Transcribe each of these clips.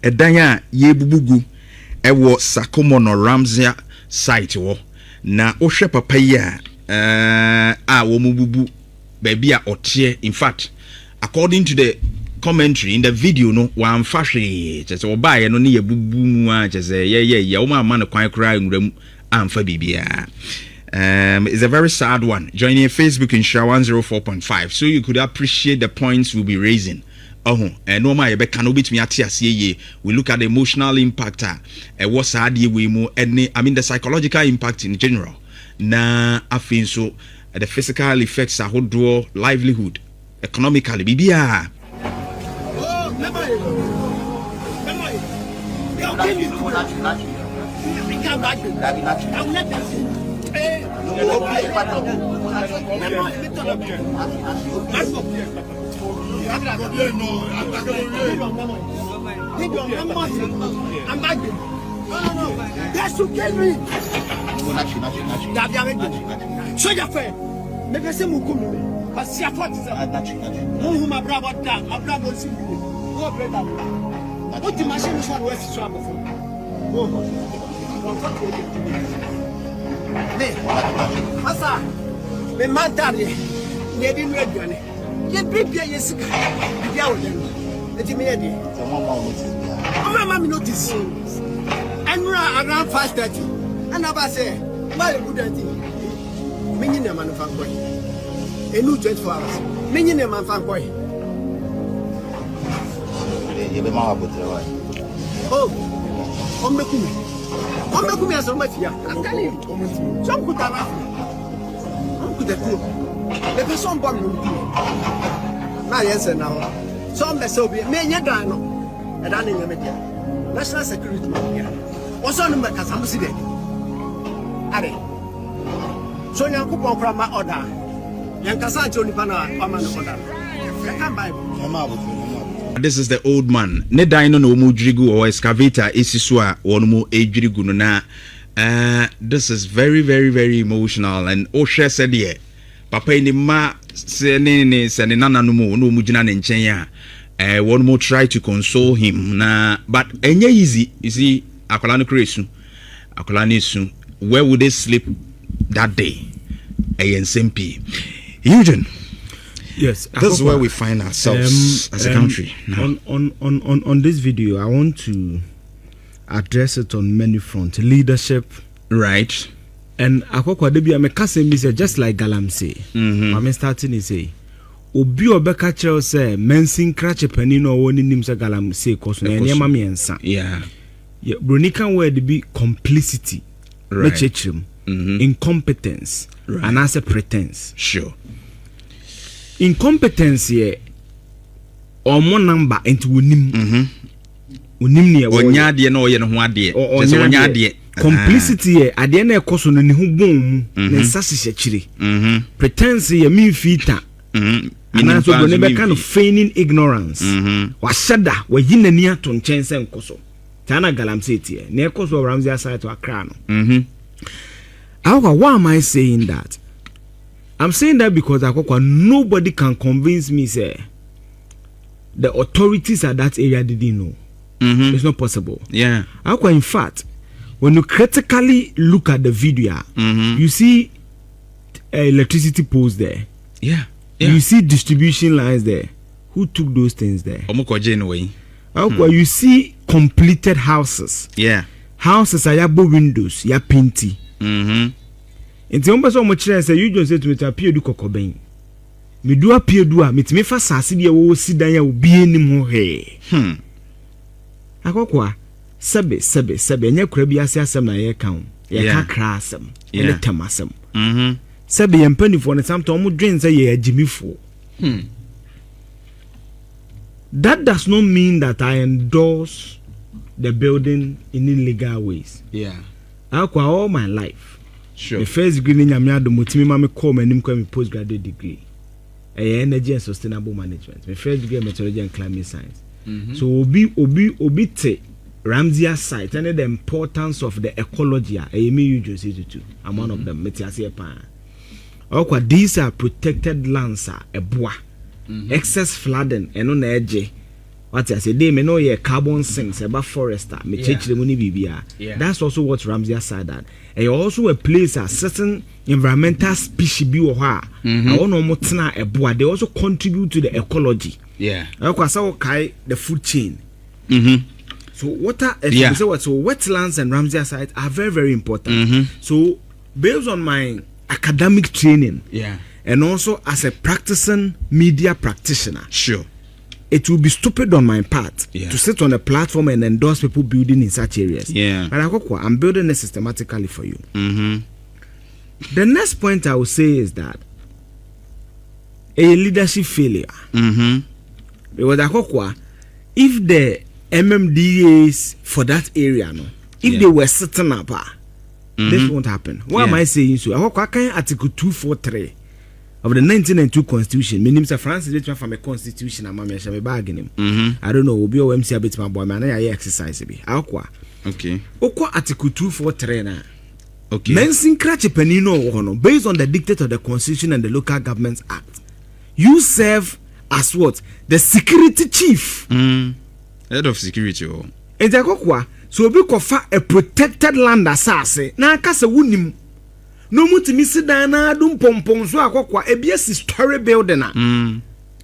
edan a ye bubugu ewo Sakomo no Ramsey site wo na ohwe papa yi a wo mububu baby a otie. In fact, according to the commentary in the video no wan fahwe chese obaye no ne ye bubu mu a chese ye wo ma no kwan kra nwuram amfa bibia. It's a very sad one. Joining Facebook in Share 104.5 so you could appreciate the points we'll be raising. And no my be can obit me atiasie. We look at the emotional impact what's hard we mo I mean the psychological impact in general. Na afin so the physical effects are draw livelihood economically bibia. That's to kill me. So you fair. Maybe some mukumu. But see a what is that? Who my brother down? My brother see you. Go brother. What the machine is one west swap for? Asa, me man daddy. Ne didn't read you. You prepare your sick. Let me hear you. Mama notice. And around 5:30. And I say, my good thing. Meaning a man of boy. A new 24 hours. Meaning a man of boy. Oh, on the Kumi as much here. I'm telling you. Some could have uncle the two. The person born will be. Now, yes, and now. Some the Soviet may yet die. And I in media. National security. What's on the Casamu City? Are so young couple from my order. Young Casa Johnny Pana, Paman order. I can't buy. This is the old man. Ne dino no mujrigu or excavator isiswa one mo ejrigu no na. This is very, very, very emotional. And Osha said yeah. Papa ni ma se ne nana no mo no mujina ne nchen ya. One more try to console him na, but enye easy. You see, akola no kresu, akola ni su. Where would they sleep that day? ANSMP. Eugene. Yes, this is where we find ourselves as a country. On this video, I want to address it on many fronts. Leadership, right? And akoko debi amekase mi say just like Galam say. I'm starting to say. Obi obeka chel say mensin krache panino woni nim say Galam say cause na nyema miensa. Yeah. Bronika word be complicity. Right. Incompetence. Right. And as a pretense. Sure. Incompetence here omo number into unim ne onyade na oye no ho ade just onyade complicity here ade na ekoso no ne ho bom mu ne sasese chire pretense here mean fita and so go ne kind of feigning ignorance wa shada wa yinani ato nchense nkoso tana Galam say tie na ekoso Ramsey side to Accra no why am I saying that? I'm saying that because nobody can convince me say the authorities at that area didn't know. It's not possible. Yeah. In fact, when you critically look at the video, you see electricity poles there. Yeah. You see distribution lines there. Who took those things there? You see completed houses. Yeah. Houses are yabo windows, ya pinty. Nti on person mo kire say you just say to me appear du kokoben me do appear du a metime fa sase de wo sidan ya obi anim ho he akokwa sebe nya kura bi ase asem na ye kan ye ka kra asem ele tamasem sebe ye mpanifo ne samto mo dwen say ye agimifo that does not mean that I endorse the building in illegal ways. Yeah. Akwa all my life. Sure. The first degree in Yamiado Mutimi Mami call my name postgraduate degree. Energy and sustainable management. My first degree in meteorology and climate science. So obi te Ramsey site and the importance of the ecology. You just say too. I'm one of them. These are protected lands. Excess flooding and on edge. what I say, they may know your carbon sinks about forester, me church the money bibia. That's also what Ramsey said that. And also a place a certain environmental species be or ha. I want no more a boy. They also contribute to the ecology. Yeah. The food chain. So water, so wetlands and Ramsey sites are very, very important. So based on my academic training, and also as a practicing media practitioner, sure, it will be stupid on my part to sit on a platform and endorse people building in such areas. But I'm building it systematically for you. The next point I will say is that a leadership failure. Because if the MMDAs for that area, no, if they were sitting up, this won't happen. Why am I saying so? I can Article 243 of the 1992 Constitution. My name is Francis Richard from a Constitution. I'm a bargaining. I don't know. We'll be OMC a bit my boy. Man, I exercise. Okay. Article 243 na. Okay. Mention Cratch Penino based on the dictate of the Constitution and the Local Governments Act. You serve as what? The security chief. Head of security. So we kofa a protected land asase. Na akase wunim. No mutimi sit na dum pompom so akokwa e be a story building na.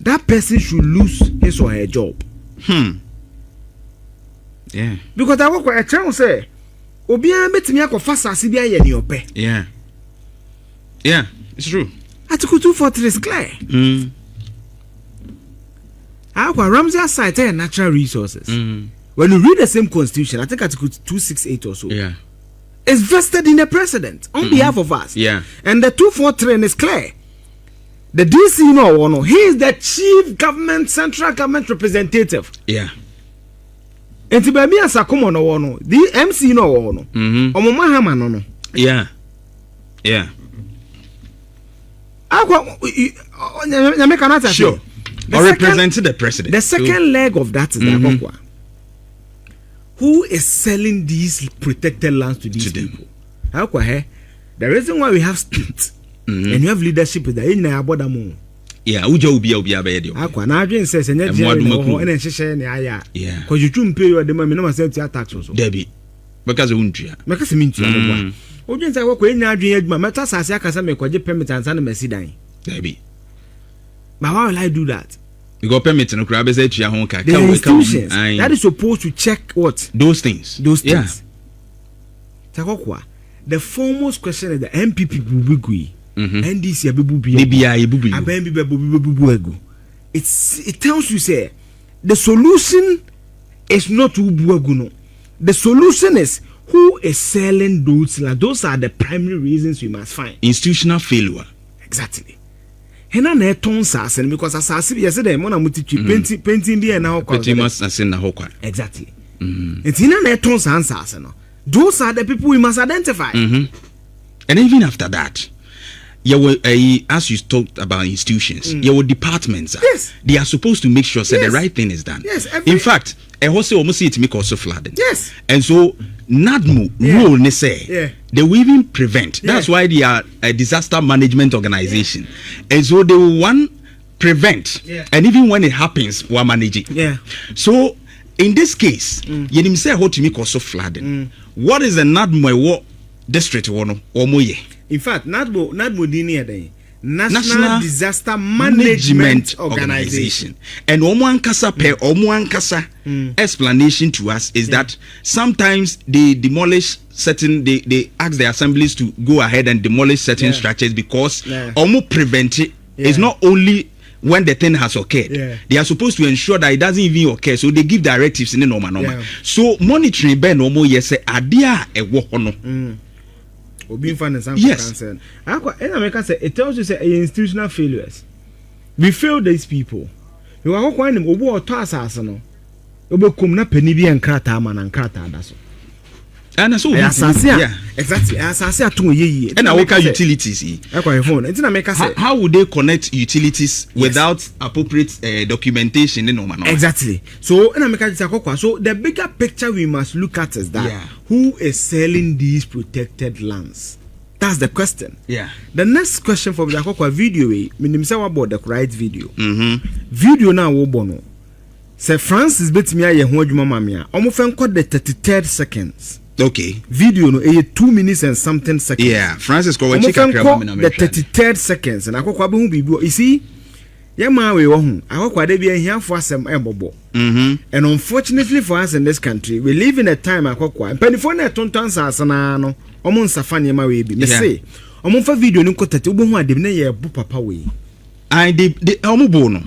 That person should lose his or her job. Yeah. Because akokwa e chen say obi an betimi akofa asase bia ye ne ope. Yeah. Yeah, it's true. Article 243 is clear. Akwa Ramsey site and natural resources. When you read the same constitution, I think Article 268 or so, it's vested in the president on behalf of us. And the 243 is clear. The DC, no, he is the chief government, central government representative. And to be a Sakumo, no, the MC, no, Omomahama, no. Sure. Or represented the president. The second leg of that is the who is selling these protected lands to these people? The reason why we have states and you have leadership is that in the Abodamu. Uja ubia bedio. Na adwen says and because you shouldn't pay your demand, no myself to tax also. Debbie. Because untria. Because mean to Ojin say work when adwen adwuma meta sase akasa me kwaje permit and san mercy dan. Debbie. But why will I do that? You got permit no crab say tia ho ka. The institutions that is supposed to check what? Those things. The foremost question is the MPP bubugui. NDC abebubi. It tells you say the solution is not ubuagu. The solution is who is selling those lands. Those are the primary reasons we must find. Institutional failure. Exactly. Hena na eton sase because asase bi yese dem na mutichi painting bi na hokwa. Painting must na hokwa. Exactly. Hena na eton sase no. Those are the people we must identify. And even after that, as you talked about institutions, your departments, they are supposed to make sure that the right thing is done. In fact, almost see it make also flooding. And so NADMO role ne say they will even prevent. That's why they are a disaster management organization. And so they will prevent. And even when it happens, we are managing. So in this case, you say how to make also flooding. What is the NADMO district one or moye? In fact, NADMO dini National Disaster Management Organization. And Omuankasa explanation to us is that sometimes they demolish certain, they ask the assemblies to go ahead and demolish certain structures because Omu prevent it. It's not only when the thing has occurred. They are supposed to ensure that it doesn't even occur. So they give directives in the normal. So monitoring ben Omo yes adia e wo hono. Yes. It tells you say institutional failures. We failed these people. You are going to go to Tassas. You come na penny be and crata man and crata. And so exactly. As I say to ye and our utilities. How would they connect utilities without appropriate documentation in normal? Exactly. So so the bigger picture we must look at is that who is selling these protected lands? That's the question. The next question for the video, about the right video. Video now bono. Sir Francis betimi aye ho adwuma mamia. Omo fen kɔ the 33rd seconds. Okay. Video no 2 minutes and something seconds. Yeah, Francis ko we check akra me the 33rd seconds na akokwa be hu bibi. You see, ye ma we wo hu. Akokwa de bia hiafo asem ebobo. And unfortunately for us in this country, we live in a time akokwa. Penifo na tonton sasana no. Omo nsafa ne ma we bi. Me say, omo fa video no ko tete wo hu adem na ye bu papa we. I de omo bo no.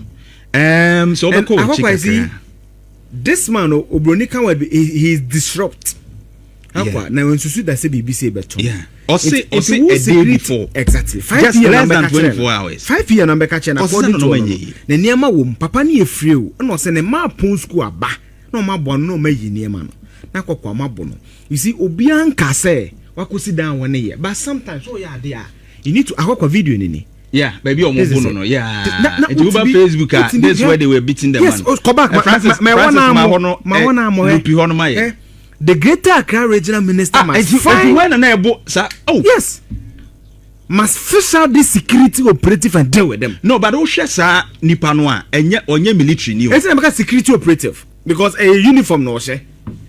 So be ko check. This man Obronika he is disrupt. Akwa na when susu da say BBC beto. Yeah. Or say a day before. Exactly. 5 Just less than 24 hours. 5 years number catch na according to na niema wo papa na efree o. Na say ne ma pon school aba. Na ma bo no ma yi niema no. Na kwakwa ma bo no. You see obi anka say wakosi down one year. But sometimes so ya dey you need to akwa video ni. Yeah, baby omo bo no. Yeah. It over Facebook. That's where they were beating them. Yes, come back. My one the Greater Accra Regional Minister must find when an ebo sir. Oh yes, must fish out this security operative and deal with them. No, but o share sir nipa no a enye onye military ni o. It's not security operative because a uniform no share.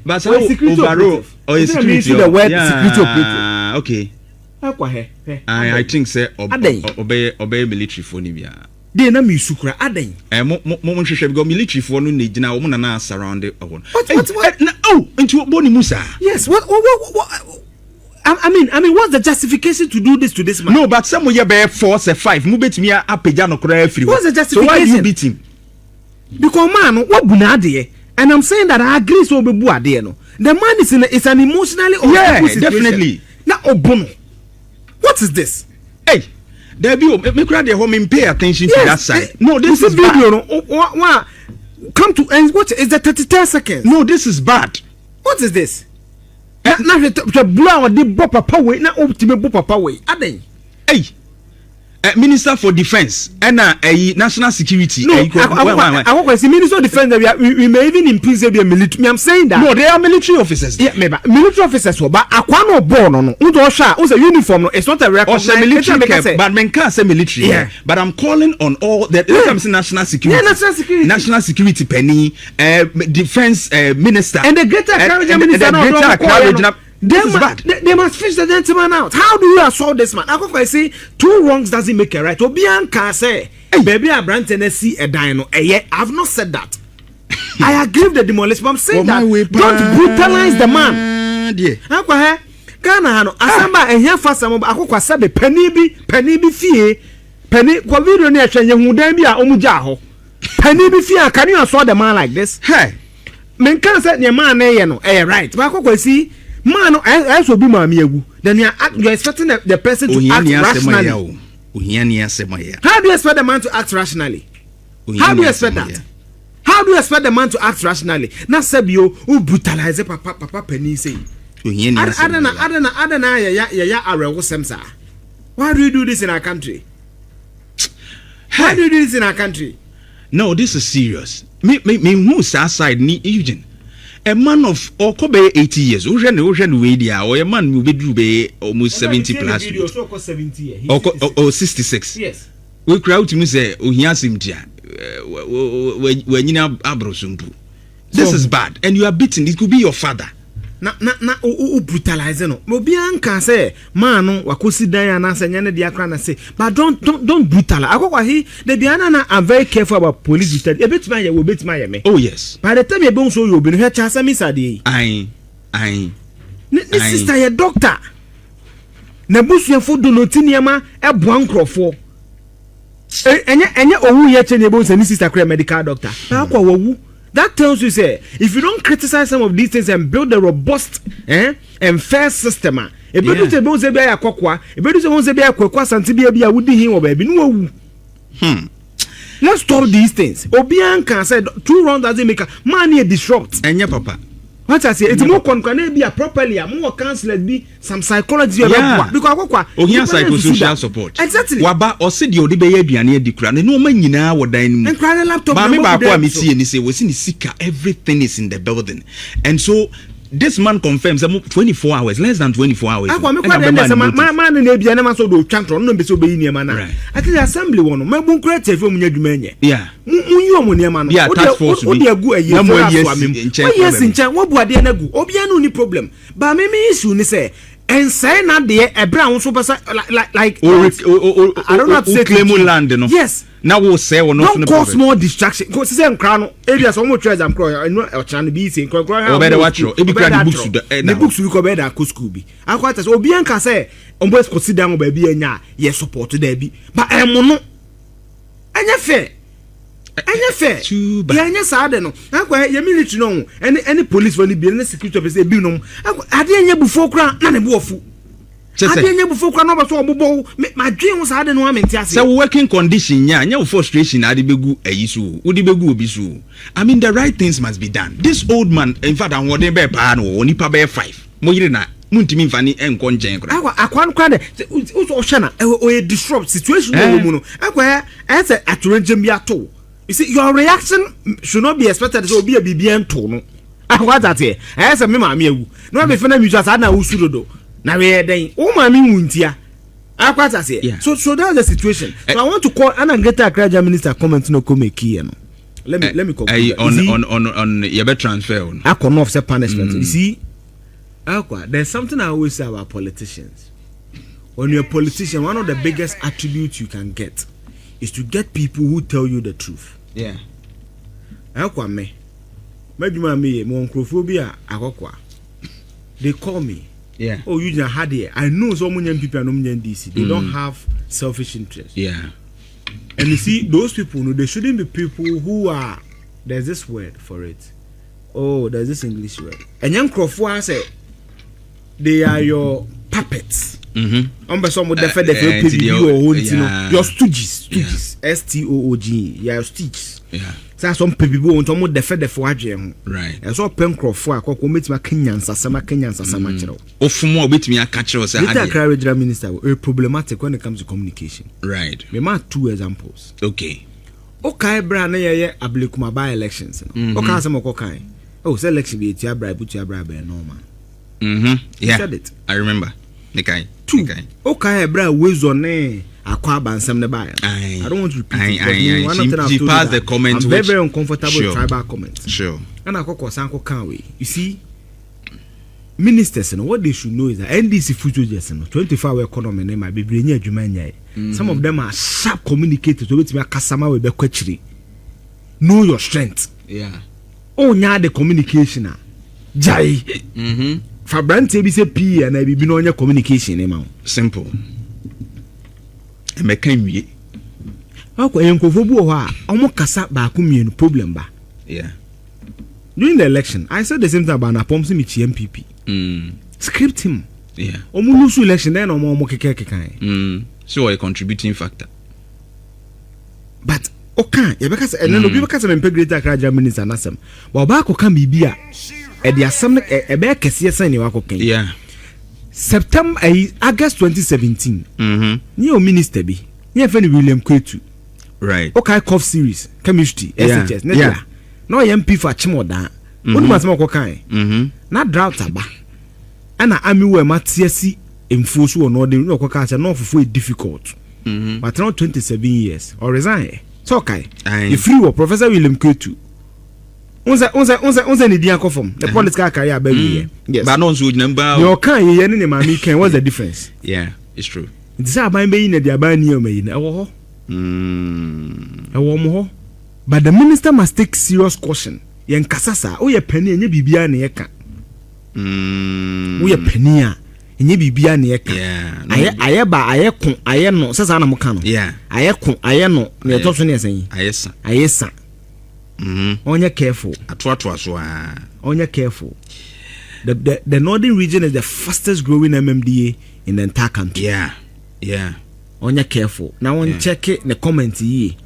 But so overall or security the word security operative. Okay. Akwa he. I think say obey military for ni bia. Dey na me sukura adan. Mo hwehwe because military for no na gina wo na surround it. What? Oh, into boni musa. Yes, what I mean what's the justification to do this to this man? No, but some year be 4 say 5 mu betimi apeja no kra free. What's the justification? So why you beat him? Because man, what bunade? And I'm saying that I agree so be bu ade no. The man is an emotionally unstable situation. Definitely. Na obono. What is this? Hey, there be me cry the home pay attention to that side. No, this is video bad. No. Come to end. What is the 33 seconds? No, this is bad. What is this? Na blow the bop papa way. Na ultimate bop papa way. Aden. Hey, Minister for Defense and National Security. No, I say Minister of Defense. We may even imprison the military. I'm saying that. No, they are military officers. Yeah, maybe military officers. But Aquano born no. Who's a uniform? It's not a recognized military. But men can't say military. Yeah. But I'm calling on all that. Yeah. National Security. Yeah, National Security. National Security penny. Defense Minister. And the Greater Accra Minister. They must fish the gentleman out. How do you assault this man? I say 2 wrongs doesn't make a right. Obian can say, hey, baby, I brand Tennessee a dino. I've not said that. I agree with the demolition. But I'm saying that don't brutalize the man. Yeah. Ghana asamba ehia fasa mo akokwa sabe pani bi fie pani kwa video ni ahwenye hudan bi a omugya ho pani bi fie can you assault the man like this? Hey, men can say the man na ye no right. But akokwa see man, I so be mami egu. Then you are expecting the person to act rationally. How do you expect the man to act rationally? How do you expect that? How do you expect the man to act rationally? Na sebio who brutalize papa penny say. Adana ya arewo semsa. Why do you do this in our country? Why do you do this in our country? No, this is serious. Me who's outside ni Eugene. A man of Okobe 80 years. Ocean Wadia, or a man will be almost 70 plus. Or 66. Yes. We crowd to me say, oh, he has him there. When you know Abrosumpu. This is bad. And you are beaten. It could be your father. Na brutalize no. Obian can say, man, no, wakosi dan na say nyane dia kra na say, but don't brutalize. Akokwa he, the Diana are very careful about police brutality. A bit my we bit my me. Oh yes. By the time you bon so you be no cha say misa dey. Aye. This sister your doctor. Na busuafo do no tiniema e boa nkrofo. Enye owu ye che ne bon say ni sister kra medical doctor. Akwa wowu. That tells you, say, if you don't criticize some of these things and build a robust and fair system, let's stop these things. Obian can say 2 wrongs doesn't make a money disrupt. And yeah, papa. What I say, it's more can be a properly, a more counselor be some psychology because psychosocial support. Exactly. Waba or said you be a near the crown, and no man you know what dining and cry laptop. But I say, we see everything is in the building, and so this man confirms 24 hours, less than 24 hours. Man na bia na so do twantro no be so be ni ma na. At the assembly one, mabun create from nyadwuma yeah. Munyi omo ni ma no. O de agu ayi for aso yes nchen wo buade na gu. Obia no ni problem. Ba me issue ni say and say na de ebra won so pesa like I don't know how to say claim land no. Yes. Now we say we no cause more distraction. Cause say nkra no area so mo treasure am crow no e chan be say nkra o better watch you. E be the books the books we go better ko school bi. Akwa tell obi anka say ombo consider mo ba bi anya ye support there bi. But emo no anya fair. Anya fair. Ya anya saade no. Akwa ye military no any police for ni bi any security officer bi no. Akwa ade anya bufo kra na ne bo ofu. Ade before kwa no ba so obobo ma dwen wo saade no amenti ase. So working condition nya frustration ade begu ayiso wo de begu obi so. I mean the right things must be done. This old man in fact an wode be pa no onipa be 5. Mo yire na muntimi mfani enko nchen kra. Akwan kwa de wo hwe na o disrupt situation no mu no. Akwa ese atorenjem bi ato. You see your reaction should not be expected so obi abibia nto no. Akwa that here. Ese me ma me awu. No be fena mutual sa na usurodo. Na we den o ma mi wuntia akwata say so that's the situation. So I want to call Anangeta Akraja minister comment no come key no. Let me conclude on your bet transfer on akon of say punishment. You see akwa there's something I always say about politicians. When you're a politician, one of the biggest attributes you can get is to get people who tell you the truth. Yeah. Akwa me maduma me mo nkrofobia akokwa. They call me. Yeah. Oh, you just had it. I know so many people are not NDC. They don't have selfish interests. Yeah. And you see, those people, they shouldn't be people who are. There's this word for it. Oh, there's this English word. And young Crawford say they are your puppets. Mm-hmm. Some would defend the PBB or your stooges. STOOG. Yeah, your stooges. Yeah. So some people want to defend the forage. Right. And so Pencroff for a meet my Kenyans as some Kenyans as some natural. Or for more bit me a catcher or say, regional minister are problematic when it comes to communication. Right. We might 2 examples. Okay. Okay, Brand, Ablikuma by elections. Okay, some okay. Oh, selection be tia bribe, put your bribe, normal. Yeah. Said it. I remember. Nikai. 2. Okay, Brad, whiz on Akwaba and some buy. I don't want to repeat it. She passed the comment. I'm very uncomfortable with tribal comments. Sure. And I call Sanko Kanwe. You see, ministers and what they should know is that NDC future just 24-hour economy name might be bringing a Jumanya. Some of them are sharp communicators to which me a customer will be query. Know your strength. Yeah. Oh, now the communication. Jai. Fabrante be say P and I be no your communication. Simple. Mekanwie akwa enkofobu ho a omo kasa ba akomienu problem ba. Yeah. During the election I said the same thing about Napomsi Michi MPP. Script him. Yeah. Omo lose election then omo kekekekan. So a contributing factor. But okay, you because and no be because I'm greater Akraja minister nasem. But ba ko kan bibia e de asem e be kese san ni wa ko kan. Yeah. September August 2017. New minister bi. New friend William Kwetu. Right. Okay, cough series, chemistry, SHS. Yeah. No MP for Chimoda. What must more cocaine? Not drought aba. And I mean where Matiasi enforce or no, they no cocaine, no for difficult. But now 27 years or resign. So okay. If you were Professor William Kwetu. Unza ni dia confirm the political career baby. Yes. But no so number. Your can ye ne mami can what's the difference? Yeah, it's true. It's about be in the abani o me na wo ho. But the minister must take serious caution. Yen kasasa o ye pani enye bibia na ye ka. O ye pani a enye bibia na ye ka. Yeah. Aye ba aye kun aye no sesa na mo ka no. Yeah. Aye kun aye no na to so ne sen. Aye sa. Onye careful. Onye careful. The northern region is the fastest growing MMDA in the entire country. Yeah. Yeah. Onye careful. Now on check it the comment ye.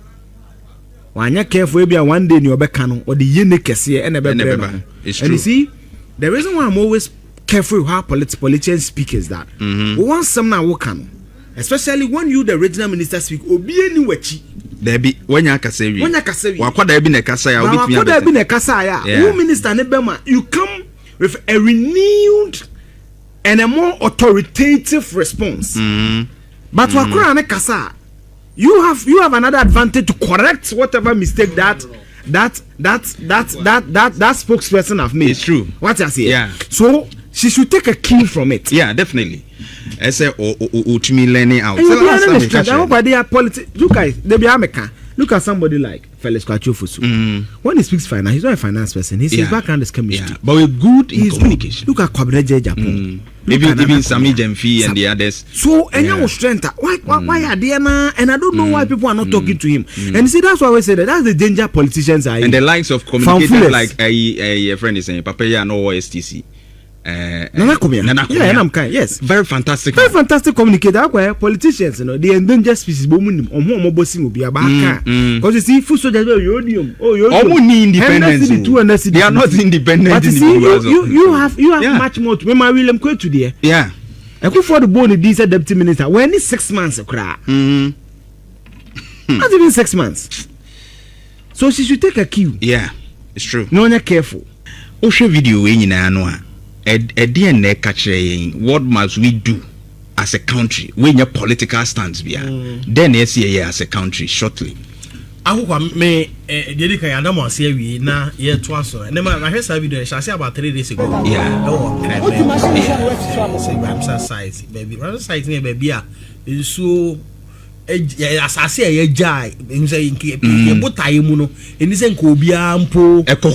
Onye careful maybe one day in your back or the yene kese and never. It's true. And you see, the reason why I'm always careful with how politicians speak is that once some now work on, especially when you the regional minister speak obi eni wachi. There be when you kasewi. Wakwa there be ne kasa ya obi tumi abete. Wakwa there be ne kasa ya. Who minister ne bema you come with a renewed and a more authoritative response. But Wakura Kasa, you have another advantage to correct whatever mistake that spokesperson have made. It's true. What I say. Yeah. So she should take a cue from it. Yeah, definitely. I say ultimately learning out. Look at somebody like Felix Kwachofosu. When he speaks finance, he's not a finance person. His background is chemistry. Yeah. But we're good in communication. Look at Kwabreje Japan. Even Sami Jemfi and the others. So, and your strength. Why are they now? And I don't know why people are not talking to him. And you see, that's why we say that that's the danger politicians are in. And the likes of communicators like a friend is saying, Papaya no STC. Nana yes, very fantastic communicator. Where politicians, the endangered species, because you see, food soldiers, independence. They are not independent. But you see, you have much more. When my William quit today, yeah, I go for the bone. This deputy minister. When it's 6 months, not even 6 months. So she should take a cue. Yeah, it's true. No, you're careful. Osho video we know. What must we do as a country when your political stance be then as a country shortly. I me dedicate Adam say we na year twice so and I heard some video I say about 3 days ago. Yeah. Size baby rather size near baby is so as I say a jai in saying botai muno in this encobia mpo echo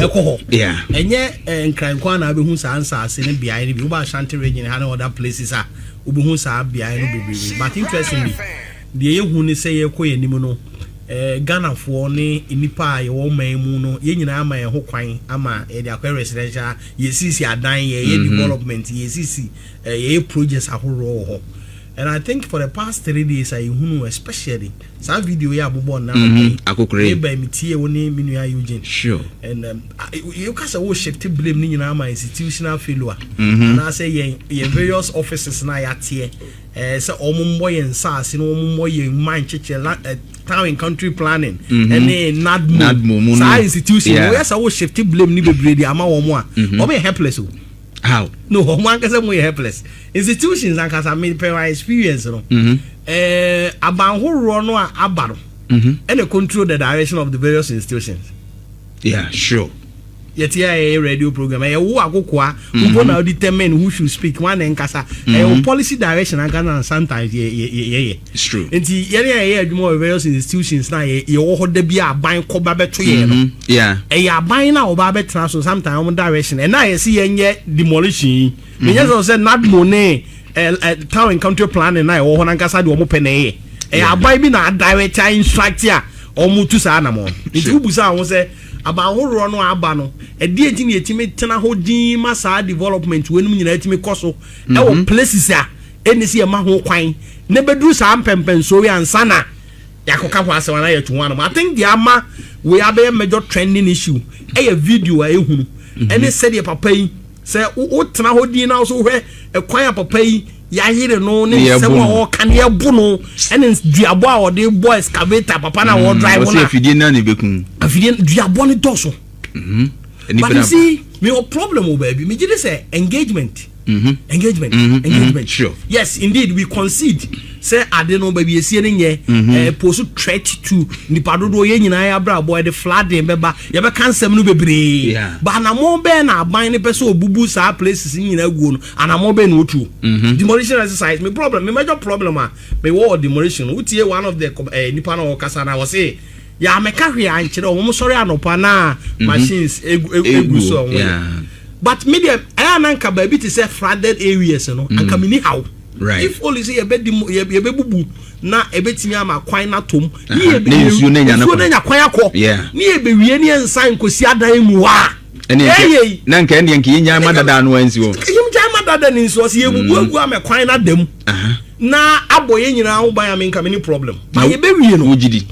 yeah and yet and crime kwana be who's answer sitting behind the Ashanti region and other places are who's behind but interestingly the who say ye ko yenimuno Ghana for ne nipa ye wo man mu no ye nyina ama ye ho kwan ama e de akwa residential ye sisi adan ye development ye sisi ye projects ahoro ho. And I think for the past 3 days, I who especially some video ya bobo na akokore by me tie woni minua Eugene. Sure. And you can say we shift blame ni nyina ma institutional failure. And I say ye various offices na ya tie say omumbo ye nsase no omumbo ye man cheche town and country planning and NADMO sa institution we say we shift blame ni bebre di ama wo mo a obe helpless o. How? No, one can say we helpless. Institutions and can say per experience, no. About who run no abaro, and control the direction of the various institutions. Yeah, sure. Yet here a radio program. Who are go who gonna determine who should speak one and kasa. Policy direction and can sometimes yeah. It's true. And the more various institutions now you hold the be a buying coba beto yeah. A buying now babe transfer sometimes on direction and now you see any demolition. Me just say not money town and country planning now or on kasa do mo pene. A buy be na director instruct ya or mutu sa na mo. It ubusa won say about who run no abano e die ntimi etimi tena ho din masa development we num nyina etimi koso e wo places a enisi e ma ho kwan ne beduru sa ampempen so we ansana yakoka ho ase wana yetu wana. I think the ama we have a major trending issue e video a ehunu ene said the papa yi say wo tena ho din na so hwe e kwan papa yi ya hire no ne se wo kan ye bu no ene duabo a wo de boy excavator papa na wo drive na afidie na ne bekun afidie duabo ne doso but you see me a problem o baby me just say engagement engagement sure yes indeed we concede say ade no baby esi ne post threat to nipa dodo ye nyina ya bra boy the flooding beba ye be cancel no bebre but na mo be na aban ne person obubu sa places nyina guo no ana mo be no otu demolition exercise me problem me major problem me war demolition utie one of the nipa na okasa na was say ya meka hwe ankyere o mo sorry anopa na machines egu so but media ananka baby to say flooded areas no anka mini how right if only say ye be bubu na ebetimi ama kwan na tom ni nsu na nya kwan akọ ni ebe wie ni ensan kosi adan mu wa na nka ende nka nya madada no ansi wo yim ja madada ni nso se ye bubu agu ama kwan na dam na aboye nyina ho ban am nka mini problem ba ye be wie no wogidi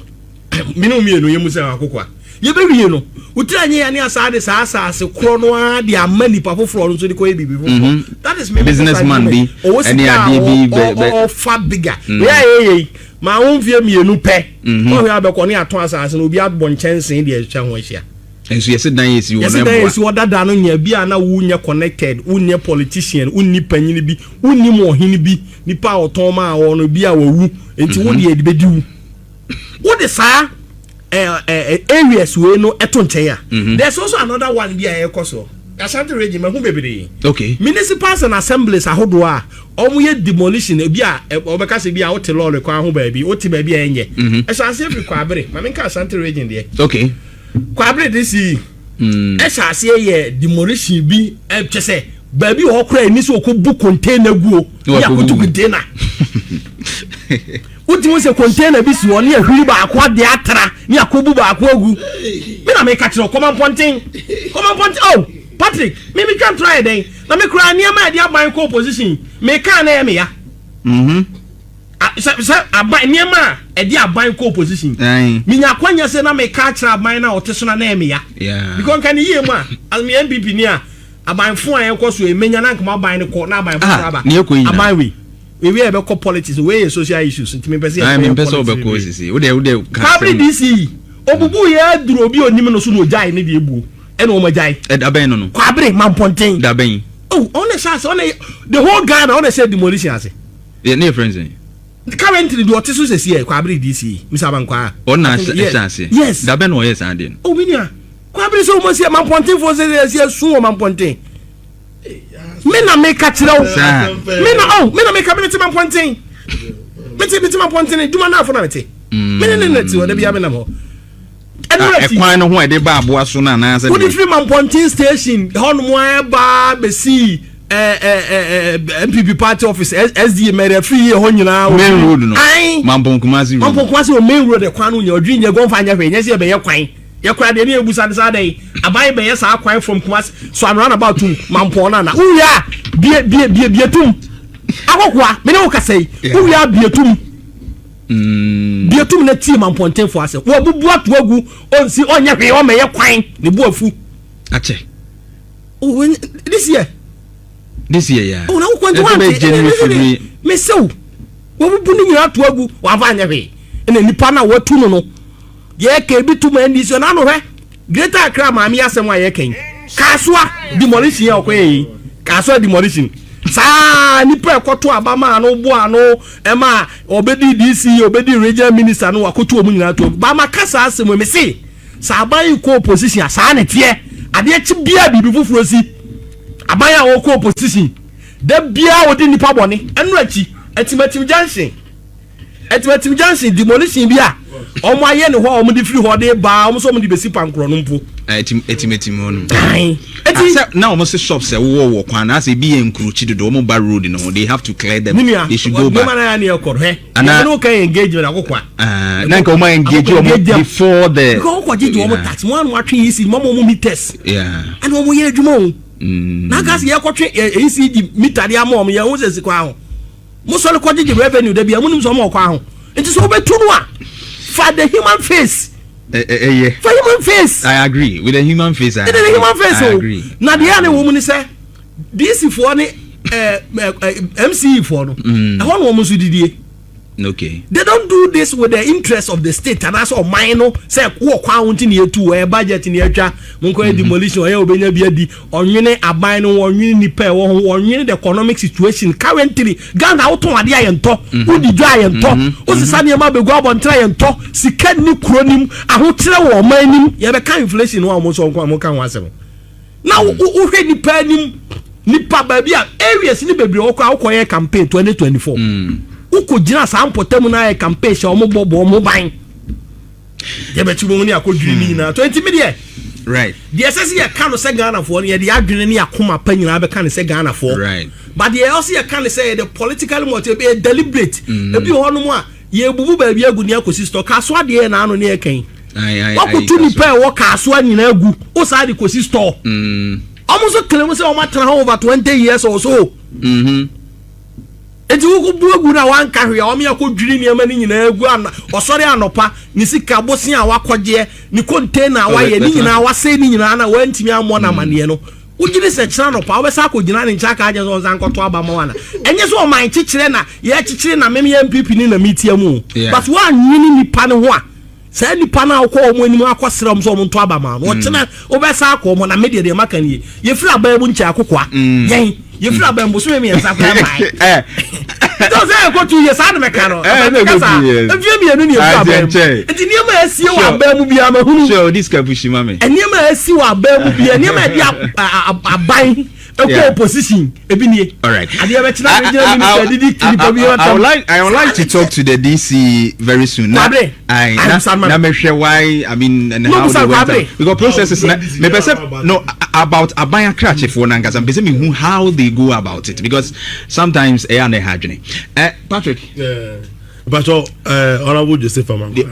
minu mienu yemu se akokwa ye be wie no utranye ya ni asade sa ase kro no a de amani pa foforo nso de ko ebibi foforo that is me businessman bi any adb be far bigger yeah ma won vie mienu pe o hwe abekọ ni aton asase no obi abọ nchensen de ehwa ho ahia And so yes you yes what that no nya bi ana wo nya connected wo nya politician wo ni panyin bi wo ni mo hin bi nipa oton ma wo no bi a wawu enti wo de bedi wu wo de sa areas we no eto nchen ya there's also another one bi a ekoso Ashanti region me hu bebere okay municipals and assemblies ahodo a omo ye demolition bi a obeka se bi a wote lord kwa ho ba bi wote ba bi a enye Ashanti every kwabere ma me nka Ashanti region de okay kwabere this Ashanti ye demolition bi chese ba bi ho kra ni so ko bu container guo ya ko tu container uti mo se container bi si woni ahuri ba akwa de atra ni akobu ba akwa gu me na me ka kire common ponting oh Patrick, me can try then. Na me cry near my dear by co-position. Me can hear me ya. Abai near ma a dear by co-position. Me na kwanya say na me catch up my now tesona name ya. Yeah. Because can you hear ma? As me MPP near abai phone and cause we menya na come buy the court na buy aba. Abai we be call politics we social issues. Nti me pese. I me pese obeko sisi. Wo de Kabri DC. Obubu ye duro obi onim no so no jai ne de ebu. And oh my guy, Daben no. Kwabre man ponting. Daben. Oh, on the chance on the whole Ghana on the said demolition as yeah, near friends. Currently the what is here, Kwabre DC, Mr. Bankwa. On chance. Yes. Daben or yes, and oh minia. Kwabre so much here man ponting for say so man ponting. Me na make catch now. Me na make cabinet man ponting. Me man ponting, do man na for na me. Me na what dey be am na mo. Ekwan no ho e de ba aboa so na na say the man ponting station honmo ba be see MPP party office SD mere free here ho nyina main road no Mampon Kumasi main road e kwan no nya odri nya gon fa nya hwe nya se be ye kwan ye kra de ne ebusa sa dey abai be ye sa kwan from Kumasi so I'm run about to Mampon na uya bietum akokwa me ne wo kasai uya bietum bietum na team amponten for ase wo bubu atoagu onsi onya hwe o meye kwan ne bu afu ache oh this year yeah oh na wo kwan to me so wo bubu ni nyina atoagu wa va anya hwe ene nipa na watu no ye ka bitum NDC na no hwe Greater Accra ma mi asem wa ye kan kaswa demolition ya okwe kaswa demolition sa nipa ekoto abama no bo ano ema obedi DC obedi regional minister no wakoto omu nyina to ba makasa asem me se sa aban ko opposition sa na tie ade echi bia bibi fufuro si aban ya wo ko opposition da bia odi nipa bone enu achi etimatim junction demolition bia omo aye ne ho omo di free ho de ba omo so omo di besi pankro no mpo etimatim ono now omo se shops e wo kwan na say bi enkruchi do omo bar road no they have to clear them they should go back na ya ekoro he no can engage with akokwa na nka omo engage omo before the because okwa jeje omo tax mo anu atwe isi mo meters yeah and omo ye adwuma o na gas ye kwotwe isi meter dia mo omo ye wo sesi kwa ho mo so le kwajeje revenue da bia mo nim so mo kwa ho nti so obetu no a for the human face yeah for human face I agree with the human face I agree na dia ne wo mu ni say DC for ni MCE for no e ho no mo so didie okay they don't do this with the interest of the state and as of mine say wo kwa wonti ne etu e budget ne atwa monko demolition e obenya bia di onwene aban no onwene nipa e wo ho onwene the economic situation currently Ghana auto ade ayento udi dwa ayento osisa ne ma begu abontra ayento sika ni kronim ahokyere wo manim ye be kan inflation wo mo so nko amoka ho asem na wo hwe nipa nim nipa ba bia areas ni bebre wo kwa akoye campaign 2024 uko jina sa ampotem na campaign sha omo bobo omo ban ye be tumo ni akodwiri ni na 20 media right the SS ye kan se Ghana for ye the adwene ni akoma pa nyina be kan se Ghana for right but the also ye kan say the political motive be deliberate e bi ho no mo a ye bubu ba bi agu ni akosi store kaso ade na ano ni e kan wakutu ni pa wo kaso nyina agu o sa de kosi store omo so claim say o ma tra over 20 years or so eti wo buagu na wan ka hwe o me akodwiri niam ni nyina agu osori anopa ni sika bosi a wakoje ni container awaye ni nyina awase ni nyina na wantimi ammo na mane no ugiri se kira anopa obesa akogina ni ncha ka aje so zankoto abama wana enye so o man chichire na ye chichire na meme MPP ni na mitiamu but wan nyini nipa ne ho a say nipa na akọ omo anim akọsram so omo nto abama no tena obesa akọ omo na media de maka ne ye fira ba mu nche akokwa yen ye fira ba mbo so me ensa kwa mai don't say go to ye sad me kano efie mi enu ne fira ba enti ne ma asie wa ba mu bia ma hunu so this kapushi mame eni ma asi wa ba mu bia ne ma dia aban opposition ebinie all right I would like to talk to the DC very soon now na me hwe why I mean and how they went because processes me person no about abaya crash for na ngasa me who how they go about it because sometimes e na hadwene Patrick but honorable Joseph Amanko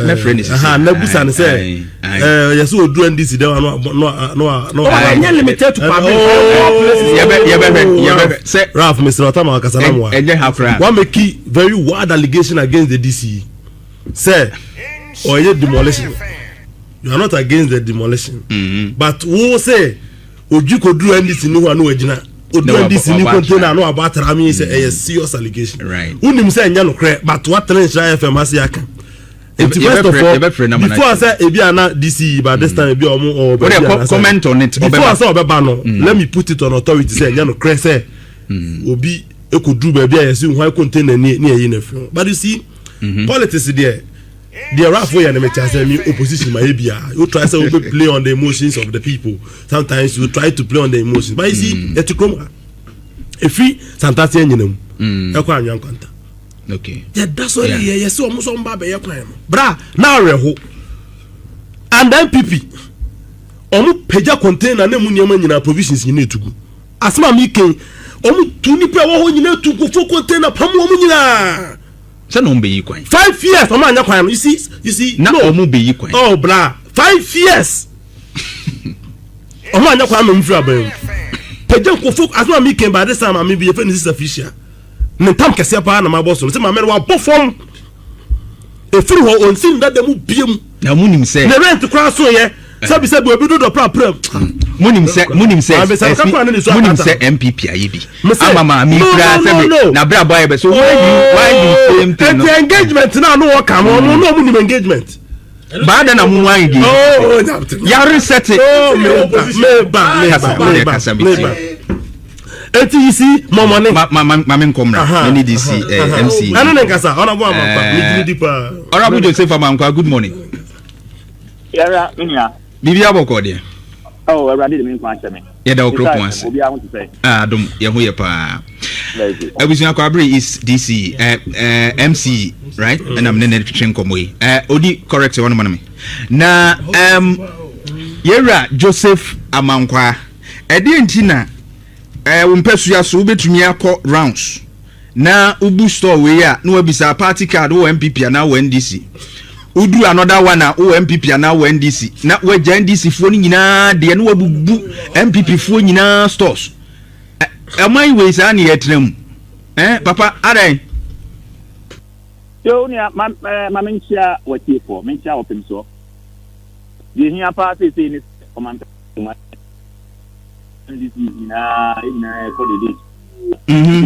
my friend is Nebusa ne say yes we do NDC there no limited to say Ralph Mr. Otama Kasanamwa one make very wild allegation against the DC say or demolition you are not against the demolition but who say oju ko do NDC no no agina this new container no about Rami say a serious allegation. Right. Unim say nya no cre but what trend FM asiaka. First of all, before I say Ebiana DC by this time Ebi omo or comment on it. Before I say Obeba no, let me put it on authority say nya no cre say obi e could do baby I see why container near you know. But you see politics there. The rough way and the opposition my ABI. You try to play on the emotions of the people. Sometimes you try to play on the emotions. But you see, a free Santasi and okay. Yeah, that's what you see almost on Baba. Bra, now reho. And then PP. Omu peja container na mu nyama nyina provisions you need to go. Asma mi ken. Omu tuni pe wo nyina to go for container pam omu nyina. Say no be kwan 5 years omo anya kwan you see na omo be kwan oh bra 5 years omo anya kwan no mfura ba peje ko fok asma mi ken by this time am be your friend is official ne tam kese pa na ma boss no say ma me wa perform e free ho on sin that dem biem na munim say ne rent kra so ye sabi say bo do do pra munim say MPP ayebi amama mi kra say na bra boy be so why do same thing the engagement na no work am no munim engagement ba da na mu wan gi ya reset me ATC momone mama nkomra NDC MC ana nkasa ona bo amampa mi di dipa honorable Joseph Amanko good morning yara minia bibi aboko de oh already the main point me yeah da okro once obi I want to say dum ye ho ye pa Abusia Kwabre is DC MC right and I'm nene twetwenkomo yi odi correct one man me na yera Joseph Amanko edi entina wompesua so betumi akọ rounds na ubu store we ya na wabisa party card wo MPP na wo NDC udu another one na wo MPP na wo NDC na waja NDC fo ni nyina de na wabubu MPP fo nyina stores amai we sa na yetrem papa adan yo ni ma menchia watifo menchia opimso di hia pa se ni komanda NDC ina ko de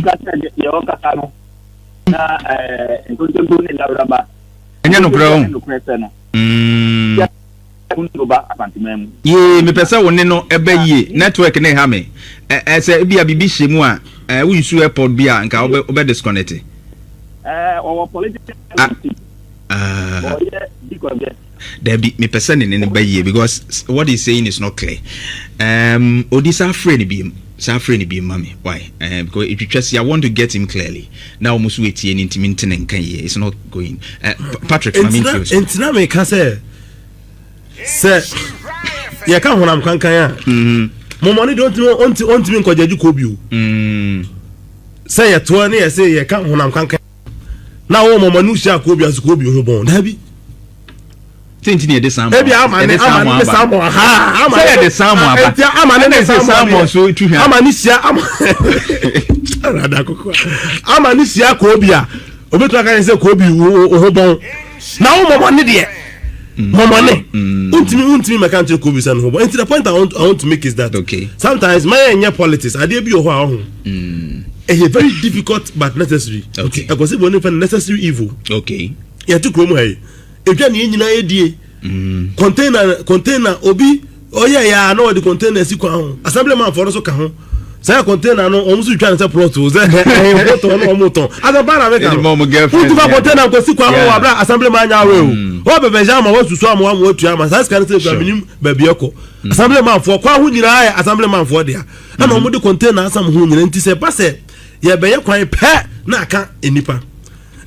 kata yo kata no na nkontempo ni lauraba enya no ground ye me pesa woni no ebe ye network na ha me se bia bibi hyemu a we use airport bia nka obe disconnect our political Debbie, me person in by ye because what he's saying is not clear. Odisa friend be mommy. Why? Because if you trust, I want to get him clearly. Now must wait and intimate and it's not going. Patrick, I mean, and me can say, you can't when I'm can't. My money don't want to me because you could you. Say a 20 years, say you can't when I'm can't. Now, my manusha could be as could be who born. Debbie. Tinti de Sam. Maybe I'm the Samo. I'm the Samo. I'm the so it I'm Anisia. I'm Anisia Kobia. Obeto can say Kobi Hobon. Now my money there. My money. Untimi my country Kobi san Hobon. And to the point I want to make is that okay. Sometimes my politics I dey be a very difficult but necessary. Okay. I consider one necessary evil. Okay. Yeah, to Kromo hey. edwa ne nyina edie container obi oye ya no the container si kwa ho assemblyman for so ka ho say container no omu su twa ne say plot o say photo no omu ton ada para me ka utu fa container ko si kwa ho wa bra assemblyman nya we o bebe jama wa susu am wa otu ama say scan say gba minim ba bi eko assemblyman for kwa ho nyina ya assemblyman for dia na omu de container asam ho nyina nti say passe ye be ye kwan pe na aka enipa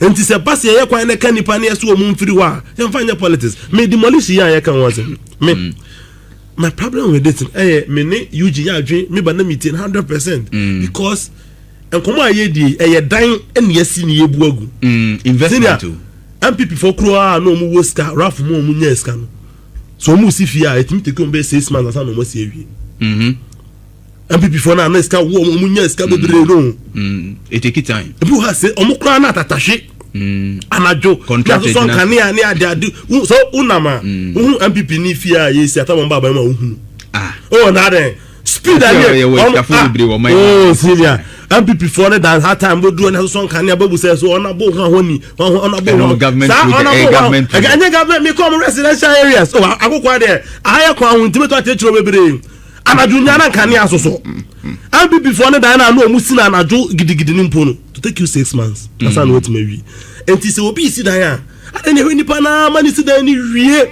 nti say passe ye kwan na ka nipa na yeso omu mfiri wa ye mfa nya politics me demolish ya ye kan wa say me my problem with this me ne UG ya adwen me ba na meeting 100% because enkomo aye die dan ene yasi ne yebu agu investment to MPP for kro no mu woska raf mo mu nya ska no so mu si fia etimi take on be 6 months asa no mo si awie MPP for na ska wo mu nya ska bebre no it take time ebu ha se omo kro na tatashe anajo contract so kania ni ade so unama MPP ni fia yesi atama baba ma uhunu na den speed ade oh senior MPP for the dance hard time go do na so kania babu say so ona bo honi ona bo government government me come residential areas so akokwa there aya kwa hu ntime to chiro bebre anajo nya na kania so MPP for the dance na no mu sina anajo gidigidi ni mpo no to take you 6 months that's not what me enti se obi si dan ya ene hwe nipa na mani si dan ni wie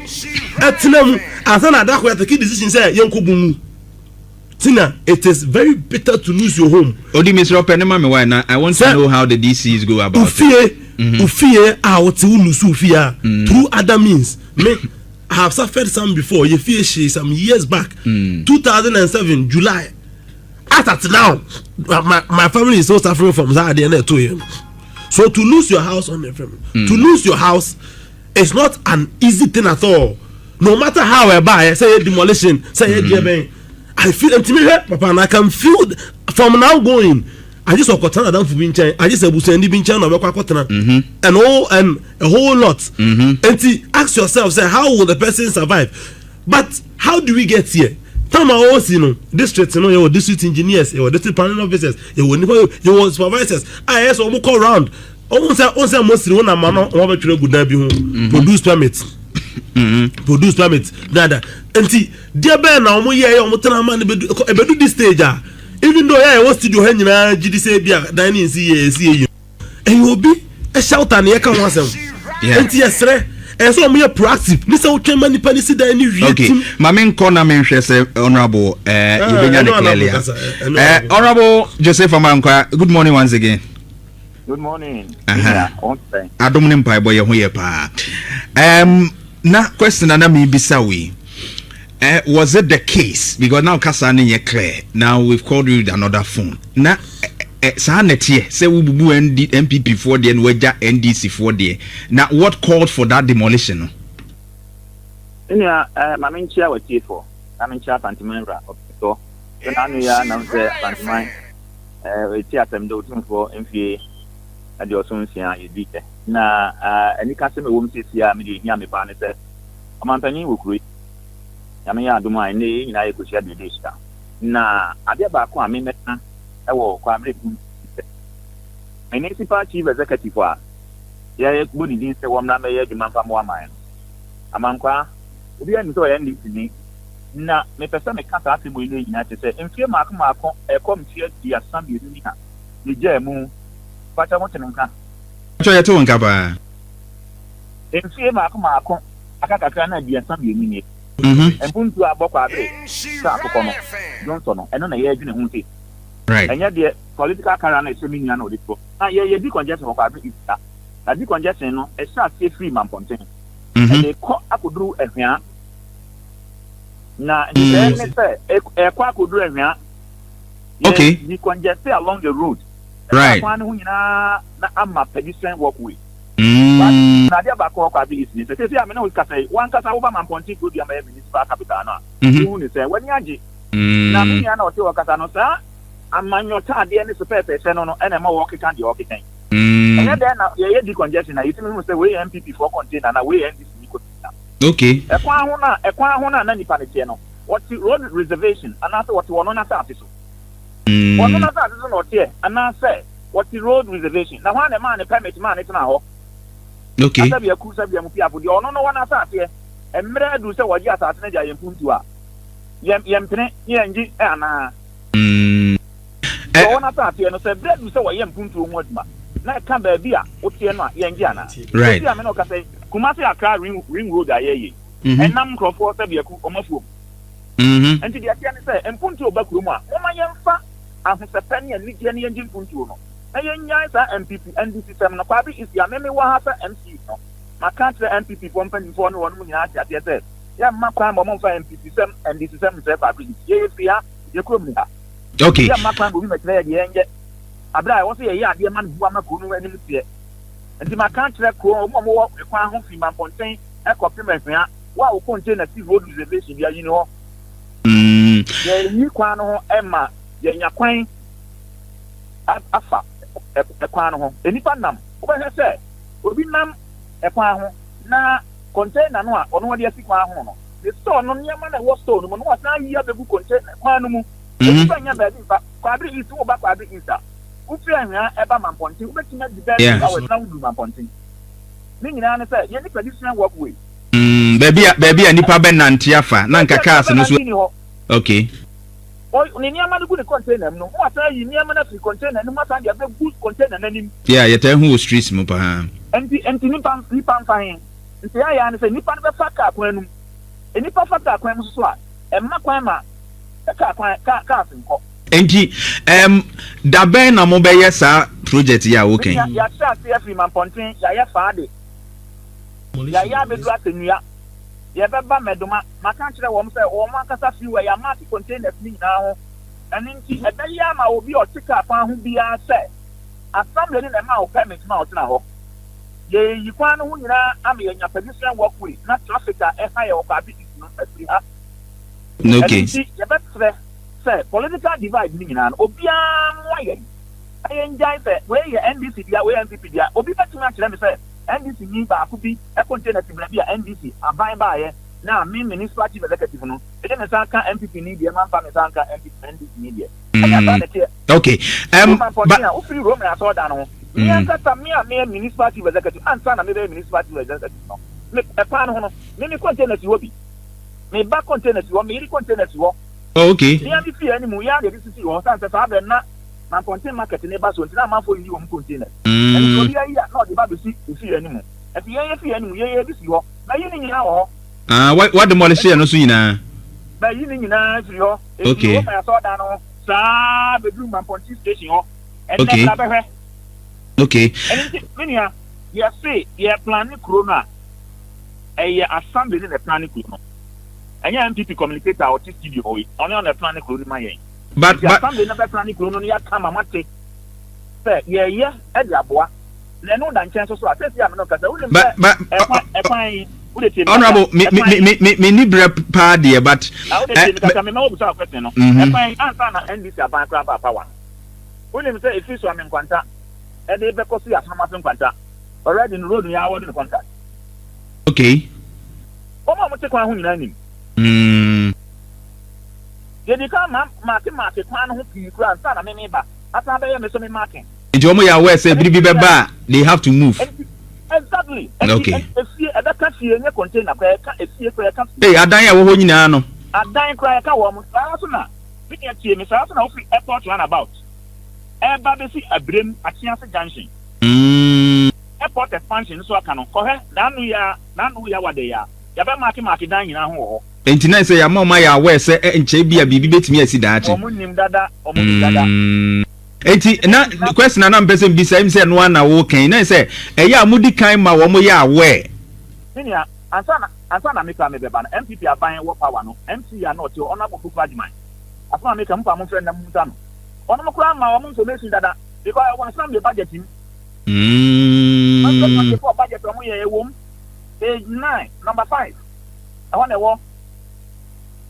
etenam asana da ko ya take decision say yenkobumu tina it is very bitter to lose your home odi Mr. Openema me why now I want to know how the DCs go about ufie out to lose ufia through other means me I have suffered some before you feel she some years back 2007 July at now my family is so suffering from that and 2 years. So to lose your house on FM, to lose your house is not an easy thing at all. No matter how I buy, say demolition, say I feel intimate, Papa, and I can feel from now going. I just walk down for being I just said being and a whole lot. And ask yourself, say, how will the person survive? But how do we get here? Tama also, you know, district, you know, your district engineers, your district planning officers, your supervisors, IS or call round. Almost mostly one man over to good produce permits. Produce permits. Nada. And see, dear Ben, now we are man bedu this stage. Even though I was to do Henry GDC dining see and you will be a shout and you can want them. And yes, sir. And so we are proactive. This is how many pennies there any okay. My main corner mention say honorable honorable Joseph Amankwa. Good morning once again. Good morning. I don't know why boy here pa. Na question na me bisa we. Was it the case because now Kasani ye clear. Now we've called you with another phone. Na Sanetie say we bubu MPP for the and weja NDC for the. Now what called for that demolition? Yeah, my main chair was here for. I mean chair Pantimera so when I knew ya now say Pantimai we chair them do for MPA and your son you beat na any customer won't see me hear me pan say Amampani will create Yamia do my name I could share the dish na Adia Bako I mean I will come my municipal chief executive wa ya body din say won na me demand from one mine Amankwa obi an so NDC na me pesa me kasa asemo ile nyina te say enfie maako e come tie dia sam bi ni ha ni jamu pata mo tenenka cho ya to nka ba enfie maako akakaka na dia sam bi ni Ebuntu abokwa abe sa akoko no Johnson no eno na ye adwene hu se right enya de political career na ese minia na odito na ye di congestion bokwa abe ita na di congestion no e sha se free man ponten e ko akoduru ehwa na ne se e ko akoduru ehwa okay di congestion along the road right kwa no nyina na ama pedestrian walkway na dia ba ko kwa bi isini se se amena we ka say wan kasa wo ba man ponti go dia ma municipal capital na hu ni say wani age na mi na o se wo kasa no sa amanyo ta de ni super person no na ma wo keka de o keka enya de na ye di congestion na yitimi mu say we MPP for container na we NDC ni ko okay e kwa ho na nipa ne tie no what road reservation and after what one na sa so one na sa so no tie and na say what road reservation na one man permit man it na ho Okay. Asa bia ku sa bia mu piafo de ono no wana asase emre du se waji asase na ja yempuntu a yempene yenji ana wana asase no se bread du se wa yempuntu mu aduma na ka ba bia otie no a yenji ana right bia me no ka say Kumasi Accra ring road ayeye enam krofo se bia ku omafuo enti dia tia ne se empuntu obakuru mu a oma yemfa ahosepɛ ne anigye ne yenji mpuntu no na yenya sa MPP NDC sem no kwabi is ya meme wa ha sa MC no maka tre MPP pompanifo no wono mu nyina ati ate ya makwa mo mfa MPP sem NDC sem se kwabi ye fia ye krom ni ha okay ya makwa bo bi metre ye yenje abra wo se ye ade man bu amako no anim tie enti maka tre ko mo wo kwa ho fi mamponten e kopiment ya wa wo container si road reservation ya yini ho ye yi kwa no ho ema ye nya kwan afa ekwan no ho enipa nam obehwe se obi nam ekwan ho na container no a ono wode asikwan ho no the store no nyama na wo store no mo no wasa yi abegu container ekwan no mu enipa nya ba bi fa kwabi isu oba kwabi insta ufi ahia eba mampontin ubetima di ba awe na wudu mampontin ni nyina ne se ye ni traditional work way baby nipa ben nante afa na nka cars no so okay ni niama no good container no mo ata yi niama na free container no mata dia be good container na nim yeah yeta hu streets mo pa enti nipa fahin enti ya ne se nipa no be fa ka kwan num nipa fa ka kwan so a emma kwan ma ka kwan ka sinko enti da ben na mo be yesa project ya okay ya sha se free man pontin ya fa de ya be do atenua ye beba meduma maka kire wo mse wo makasa fiwe ya mati containers ni na ho aninti ebeya ma obi otika fa ho bia se assembly ni na ma o permit ma o tena ho ye yikwa no ho nyina am ye nya pedestrian walkway na traffic a e ha ye o ka bi no afri ha okay ye betre se political divide ni nyina obi amwa ye ayenjai se we ye NDC dia we MPP dia obi betima kire me se NDC ni ba ku bi e container ti bla bia NDC aban ba ye na me municipality executive no e dey me sanka MPP ni dia man fa me sanka MPP NDC ni dia okay but o free room na so da no me anka ta me a me municipality executive ansa na me be municipality executive no me e pa no no me container ti wo bi me ba container ti wo me ri container ti wo okay me am fi ani mu ya de ti wo sansa fa be na man contain market ne ba so ntina man fo yi wo container and so dia ya no de ba be si fi ani mu e fi ani mu ye bi si ho na yi ni nyina ho what demolition no so nyina ba yi ni nyina fi ho okay ma so da no sa be du man contain station ho okay okay and minia ya say ya plan ni corona e assembly ni plan ni corona anya MPP communicator or studio ho only on the plan ni corona ma yen but assembly na be plan ni corona ni ya kama mate say ye e di aboa le no da nchen so atesi am no kasa we e honorable me ni bre pa there but me ma obusa question no e pan ansa na NDC aban kra ba power we nem say if so am nkwanta e dey be kosi asama se nkwanta already no road ya award no contract okay o ma mo te kwa hu nyina nim ye di ka ma ke kwa no hu pi kra ansa na me ba asa be ye me so me marking nti omo ya we say biribi be ba they have to move exactly okay efie edaka fie nye container kwa ka efie kwa ka adan ya wo ho nyina no adan kwa ka wo mo saa so na bi ya tie me saa so na wo fi airport run about ba be si abrem Atiase junction airport expansion so aka no ko he nanu ya wade ya be mark dan nyina ho ho enti na say ya mama ya we say enche bia bibi betimi asi daache omunim dada enti na question na mpese mbisa im say no na wo kan na say eya amudi kan ma wo mo ya awe ninia ansa na meka me beba na MPP aban wo power no MC ya no ti ona bo fufu adman afuna meka mpa mo friend na mu ta no ona mo kura ma wo mo information dada because I want some the budget him budget mo ye wom page 9 number 5 I want wo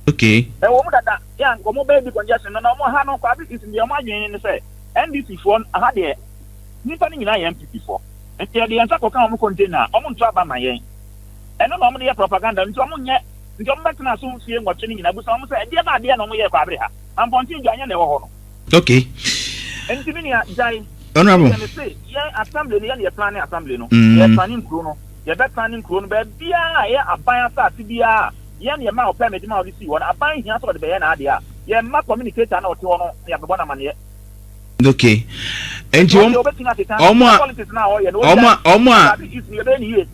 okay e wo mo dada ya ngo mo baby congestion no mo ha no kwa bi is ndi mo adwen ni say NDC phone aha de nipa ni nyina ye MPP for enti de yansa ko kan mo container o mo nto aba ma yen eno no mo de propaganda nti o mo nye nti o mo betena so fie ngwatwe ni nyina bu so mo say de ba de no mo ye kwa abre ha amponti ndu anya na wo ho no okay enti ni ya jai Honorable. Yeah, assembly, yeah, planning assembly, no. Yeah, planning crew, yeah, that planning crew, but yeah, a buyer, CBR, yeah, your mouth permit now to see what I buy here for the Bayan idea. Yeah, my communicator, no, to yeah, the one money. Okay. And you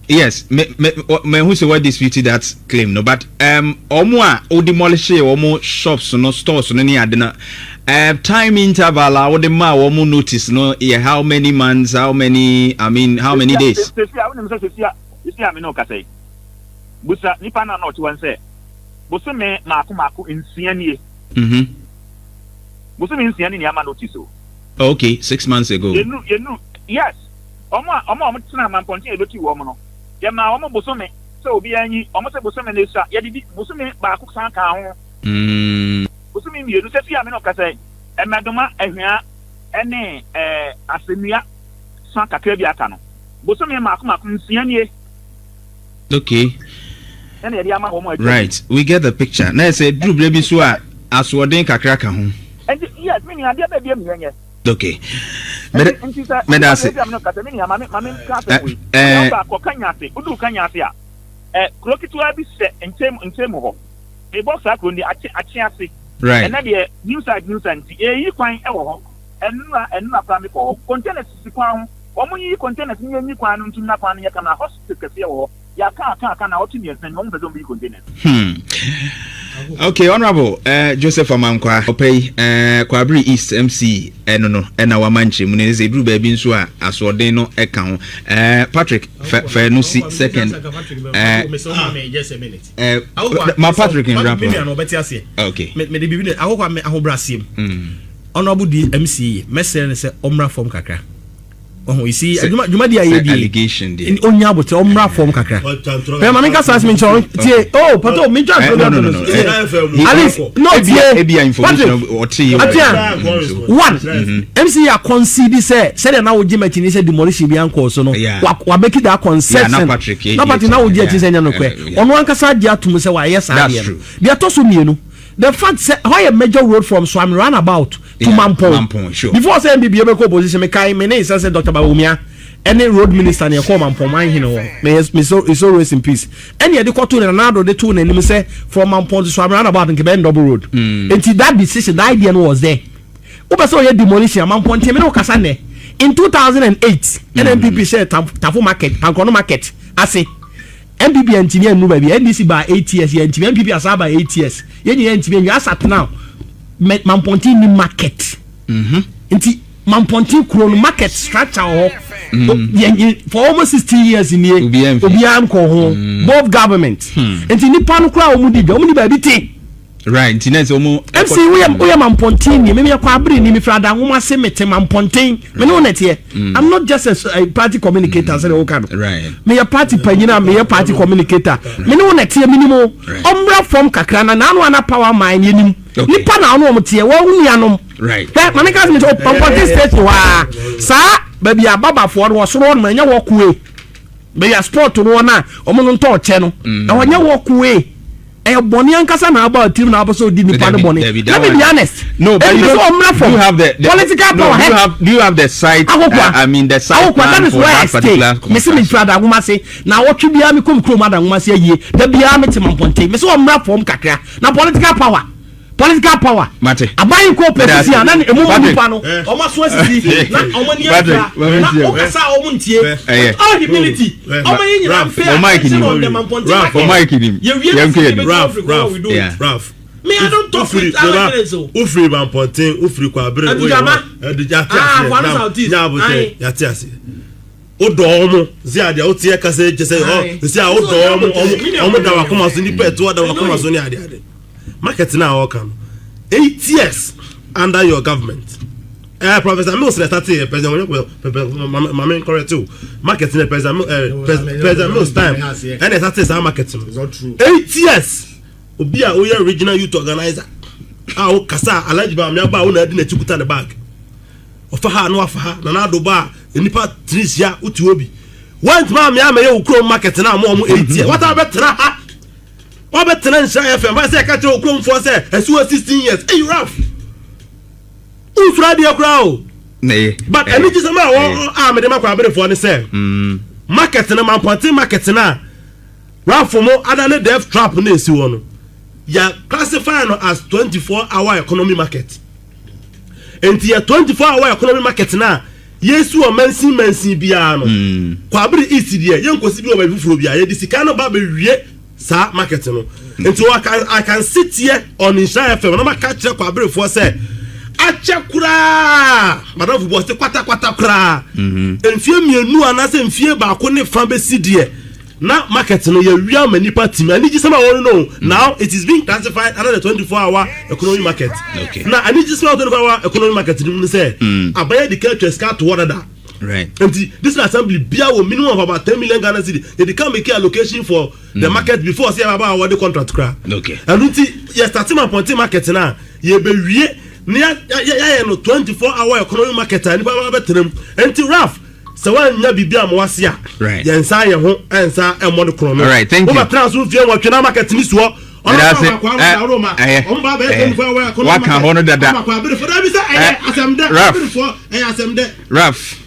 yes, me who say what disputed that claim no, but o demolish omo shops no stores no near na time interval or the ma omo notice no how many months, how many how many days. You see I no ka say busa nipa na not one say busa me mako insianie busa me insianie ni ama notice o. Okay, 6 months ago. You know, yes. Omo tina man ponti ebeti wo mo no. Ye ma omo bosome so obi anyi omo se bosome na esa ye di bosome ba ku san ka ho. Bosome mi enu se fi ame no ka say emedoma ehua ene asemia san kakra bi aka no. Bosome mako nsia nie. Okay. Ene ye di ama wo mo. Right, we get the picture. Na say Drew baby so aswoden kakra ka ho. And yes, me ni ade ba bi amiye. Okay. Medase. Right. And then news and you find and containers containers you can to Napan Yakana hospital. Okay, Honorable Joseph Amankwa Opey Kwabri East MC no our manchi muneze bru baby nso a asode no eka ho Patrick Fenusi second just a minute my Patrick in rap okay me de bibi ahokwa me ahobrasiem Honorable MC mesere say omra form kakra. Oh, you see, Juma dia allegation there. In onya bote omra form kakra. Pe ma nka sas me ncho. Tie, oh, pato me ncho program no. Alice, no tie. Information or tie. One, MC ya concede say the na woji machine say demolition bi anko so no. Wa make that concession. Na Patrick. Na Patrick na woji achi say nya no kwe. Ono anka sa dia tum say wa yes a dia. Dia to so mienu. The fact say how a major road from Swami roundabout to Mampong. Sure. Before saying BBA make opposition, me kai me name say Dr. Bawumia, any road minister near call Mampong mine hino. May so rest in peace. Any the quarter and another the two and say from Mampong to Swami roundabout and Quebec double road. Until that decision, the idea was there. Oba so ye demolition Mampong te me no kasane. In 2008, NPP said Tafu market, Pankono market. I say MPP engineer no baby NDC by 8 years ye engineer MPP asa by 8 years ye engineer you asat now Mamponti ni market nti Mamponti kuro market structure for almost 60 years in here obi anko ho both government nti nipa no kura omudi baby ti right nti na omo MC we Mamponti ni me kwa abri ni me frada nwoma se mete Mamponti me no netie I'm not just a party communicator say o kan right me your party panyina me your party communicator me no netie minimo omra from kakra na no ana power mine yenim nipa na no omtie wo nuanom right man ka me to Mamponti state wa sa baby ababa fo no so no manya wo kuwe be ya sport no na omo no nto che no na wonya wo kuwe boni ankasa na about team na abaso di nipa boni. Let me be honest. No, but you have the political power. Do you have the site? I mean the site plan for that particular. Mesi me frada aguma se na wotwe bia me kom krom ada aguma se aye. Da bia me te Mamponti. Mesi o mra form kakra. Na political power. Political power. Mate. Abayi ko opposition na emu nipa no. Omo so asisi na omo ni afra. Na okasa omo ntie. All humility. Omo yinyina mpe. O Mike nim. Ralph. Me I don't talk with Alex. Ufri Mamponti, ufri kwa abre. Ya tiasi. Odo omo ziade o tie kase je say oh si a odo omo da wa koma so ni pet o da wa koma so ni ade. Market now come 8 years under your government. Professor Mills started President Mama correct too. Marketing President Mills time. And it started marketing. It's not true. 8 years. Obi a oya regional youth organizer. O kasa alaji ba me ba o na di na tikuta the bag. Ofa ha no afa ha na do ba enipa trisia uti obi. Want ma me amaye ukro market na mo 8 years. What about tra ha? Obe tenancy FM ba say catch okrom for say esu 16 years. Hey Ralph. Ufra dia kra o. but any just a me dem akwa abere for ne say market na man ponte market na Rafo mo adane death trap na esi wo no ya classify no as 24-hour economy market. Enti ya 24-hour economy market na yesu o mansin bia no kwa abere east there yenkosi bi o ba fufuro bia ye disika no ba be wie sa market no. Enti I can sit here on Insha FM na ma catch kwa abere for say achakura madam fubo se kwata kura enfie mienu anase enfie ba ko ne fa be sidie na market no ye wia manipa team ani gisema won no now it is being classified under the 24-hour economic market. Okay. Na ani gisema 24-hour economic market ni say abaya the culture scat to order. Right. And this assembly bia wo minimum of about 10 million Ghana cedi. They can make allocation for the market before say about award the contract kra. Okay. And you starting appointing market na ye be wie ya no 24-hour economic market ani ba betrem. Enti Raf so one nya bibia mo wasia. Right. Ye nsa ye ho ensa emo de krono. All right, thank you. Over transfer fie wo twena market ni so. That's it. What can honor that? Raf.